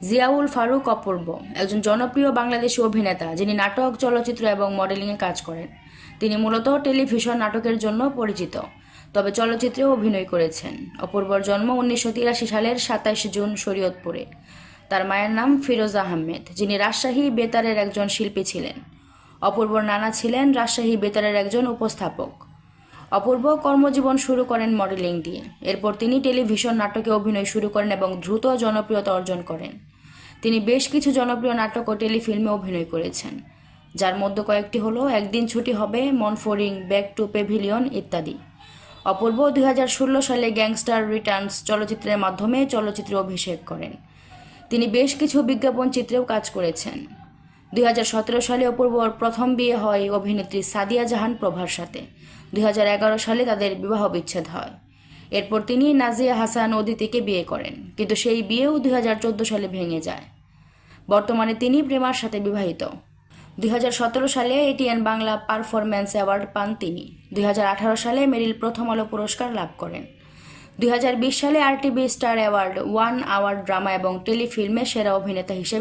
জিয়াউল ফারুক অপূর্ব একজন জনপ্রিয় বাংলাদেশী অভিনেতা যিনি নাটক, চলচ্চিত্র এবং মডেলিংয়ে কাজ করেন। তিনি মূলত টেলিভিশন নাটকের জন্য পরিচিত, তবে চলচ্চিত্রেও অভিনয় করেছেন। অপূর্বর জন্ম 1983 সালের 27 জুন শরীয়তপুরে। তার মায়ের নাম ফিরোজা আহমেদ, যিনি রাজশাহী বেতারের একজন শিল্পী ছিলেন। অপূর্বর নানা ছিলেন রাজশাহী বেতারের একজন উপস্থাপক। অপূর্ব কর্মজীবন শুরু করেন মডেলিং দিয়ে। এরপর তিনি টেলিভিশন নাটকে অভিনয় শুরু করেন এবং দ্রুত জনপ্রিয়তা অর্জন করেন। তিনি বেশ কিছু জনপ্রিয় নাটক ও টেলিফিল্মে অভিনয় করেছেন, যার মধ্যে কয়েকটি হলো একদিন ছুটি হবে, মন ফোরিং, ব্যাক টু পেভিলিয়ন ইত্যাদি। অপূর্ব 2016 সালে গ্যাংস্টার রিটার্নস চলচ্চিত্রের মাধ্যমে চলচ্চিত্রে অভিষেক করেন। তিনি বেশ কিছু বিজ্ঞাপন চিত্রেও কাজ করেছেন। 2017 সালে অপূর্বর প্রথম বিয়ে হয় অভিনেত্রী সাদিয়া জাহান প্রভার সাথে। 2011 সালে তাদের বিবাহ বিচ্ছেদ হয়। এরপর তিনি নাজিয়া হাসান অদিতিকে বিয়ে করেন, কিন্তু সেই বিয়েও 2014 সালে ভেঙে যায়। বর্তমানে তিনি প্রেমার সাথে বিবাহিত। 2017 সালে এটিএন বাংলা পারফরম্যান্স অ্যাওয়ার্ড পান তিনি। 2018 সালে মেরিল প্রথম আলো পুরস্কার লাভ করেন। 2020 সালে RTV star award, one hour drama এবং টেলিফিল্মে সেরা অভিনেতা হিসেবে